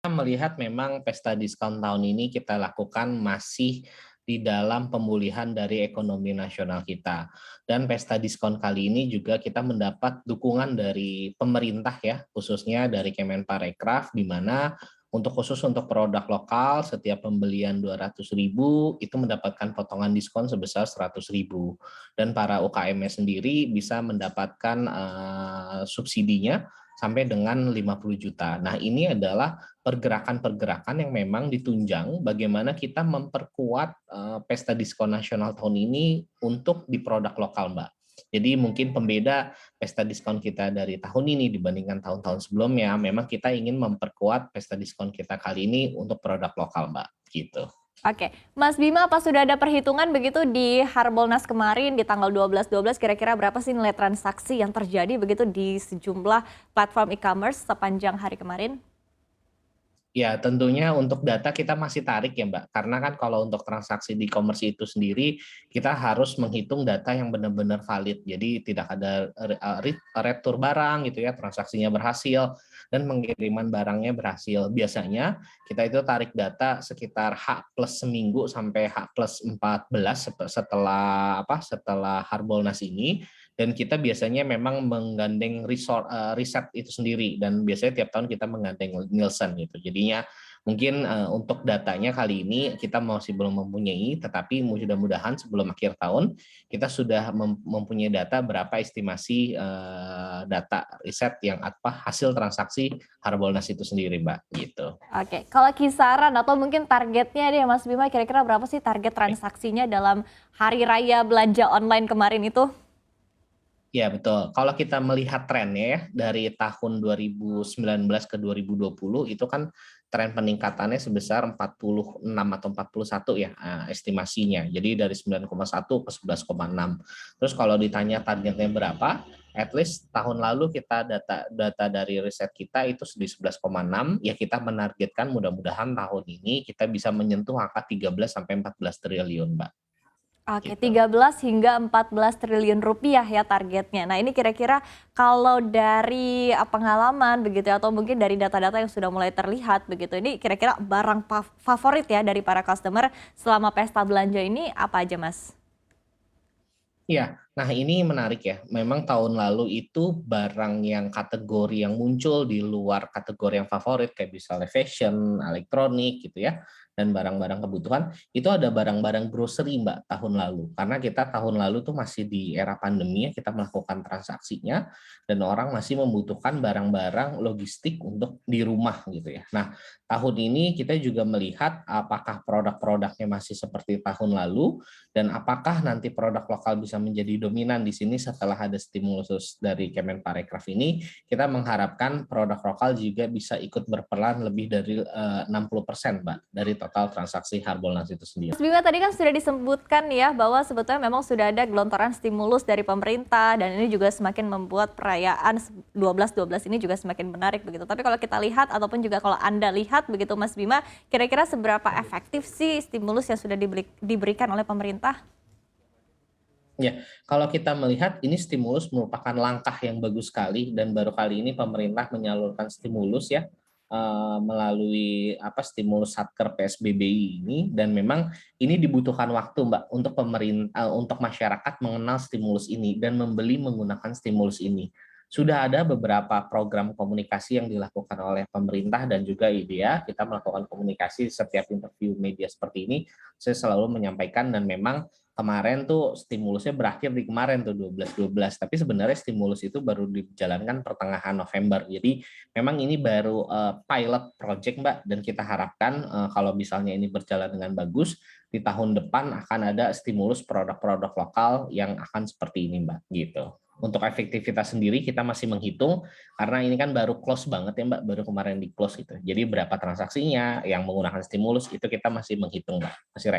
Melihat memang pesta diskon tahun ini kita lakukan masih di dalam pemulihan dari ekonomi nasional kita. Dan pesta diskon kali ini juga kita mendapat dukungan dari pemerintah ya, khususnya dari Kemenparekraf, di mana khusus untuk produk lokal setiap pembelian 200.000 itu mendapatkan potongan diskon sebesar 100.000. Dan para UKM sendiri bisa mendapatkan subsidinya sampai dengan 50 juta. Nah, ini adalah pergerakan-pergerakan yang memang ditunjang bagaimana kita memperkuat pesta diskon nasional tahun ini untuk di produk lokal, Mbak. Jadi mungkin pembeda pesta diskon kita dari tahun ini dibandingkan tahun-tahun sebelumnya, memang kita ingin memperkuat pesta diskon kita kali ini untuk produk lokal, Mbak. Gitu. Oke, Mas Bima, apa sudah ada perhitungan begitu di Harbolnas kemarin di tanggal 12/12 kira-kira berapa sih nilai transaksi yang terjadi begitu di sejumlah platform e-commerce sepanjang hari kemarin? Ya, tentunya untuk data kita masih tarik ya, Mbak. Karena kan kalau untuk transaksi di e-commerce itu sendiri, kita harus menghitung data yang benar-benar valid. Jadi tidak ada retur barang gitu ya, transaksinya berhasil, dan pengiriman barangnya berhasil. Biasanya kita itu tarik data sekitar H plus seminggu sampai H plus 14 setelah Harbolnas ini. Dan kita biasanya memang menggandeng riset itu sendiri, dan biasanya tiap tahun kita menggandeng Nielsen gitu. Jadinya mungkin untuk datanya kali ini kita masih belum mempunyai, tetapi mudah-mudahan sebelum akhir tahun kita sudah mempunyai data berapa estimasi data riset yang hasil transaksi Harbolnas itu sendiri, Mbak, gitu. Oke, kalau kisaran atau mungkin targetnya deh Mas Bima, kira-kira berapa sih target transaksinya dalam hari raya belanja online kemarin itu? Ya, betul. Kalau kita melihat trennya ya, dari tahun 2019 ke 2020 itu kan tren peningkatannya sebesar 46 atau 41 ya estimasinya. Jadi dari 9,1 ke 11,6. Terus kalau ditanya targetnya berapa, at least tahun lalu kita data dari riset kita itu di 11,6, ya kita menargetkan mudah-mudahan tahun ini kita bisa menyentuh angka 13 sampai 14 triliun, Mbak. Oke, Gitu. 13 hingga 14 triliun rupiah ya targetnya. Nah, ini kira-kira kalau dari pengalaman begitu ya, atau mungkin dari data-data yang sudah mulai terlihat begitu, ini kira-kira barang favorit ya dari para customer selama pesta belanja ini apa aja, Mas? Iya, nah ini menarik ya. Memang tahun lalu itu barang yang kategori yang muncul di luar kategori yang favorit kayak misalnya fashion, elektronik gitu ya, dan barang-barang kebutuhan, itu ada barang-barang grocery, Mbak, tahun lalu. Karena kita tahun lalu tuh masih di era pandemi ya, kita melakukan transaksinya dan orang masih membutuhkan barang-barang logistik untuk di rumah gitu ya. Nah, tahun ini kita juga melihat apakah produk-produknya masih seperti tahun lalu, dan apakah nanti produk lokal bisa menjadi dominan di sini setelah ada stimulus dari Kemenparekraf ini. Kita mengharapkan produk lokal juga bisa ikut berperan lebih dari 60%, Mbak, dari total transaksi Harbolnas itu sendiri. Mas Bima, tadi kan sudah disebutkan ya bahwa sebetulnya memang sudah ada gelontoran stimulus dari pemerintah dan ini juga semakin membuat perayaan 12.12 ini juga semakin menarik begitu. Tapi kalau kita lihat ataupun juga kalau Anda lihat begitu Mas Bima, kira-kira seberapa efektif sih stimulus yang sudah diberikan oleh pemerintah? Ya, kalau kita melihat ini stimulus merupakan langkah yang bagus sekali, dan baru kali ini pemerintah menyalurkan stimulus ya, melalui stimulus Satker PSBBI ini, dan memang ini dibutuhkan waktu, Mbak, untuk pemerintah untuk masyarakat mengenal stimulus ini dan membeli menggunakan stimulus ini. Sudah ada beberapa program komunikasi yang dilakukan oleh pemerintah dan juga IDEA. Kita melakukan komunikasi setiap interview media seperti ini. Saya selalu menyampaikan, dan memang kemarin tuh stimulusnya berakhir di kemarin tuh 12/12, tapi sebenarnya stimulus itu baru dijalankan pertengahan November. Jadi memang ini baru pilot project, Mbak, dan kita harapkan kalau misalnya ini berjalan dengan bagus, di tahun depan akan ada stimulus produk-produk lokal yang akan seperti ini, Mbak, gitu. Untuk efektivitas sendiri kita masih menghitung karena ini kan baru close banget ya, Mbak, baru kemarin di close gitu. Jadi berapa transaksinya yang menggunakan stimulus itu kita masih menghitung, Mbak, masih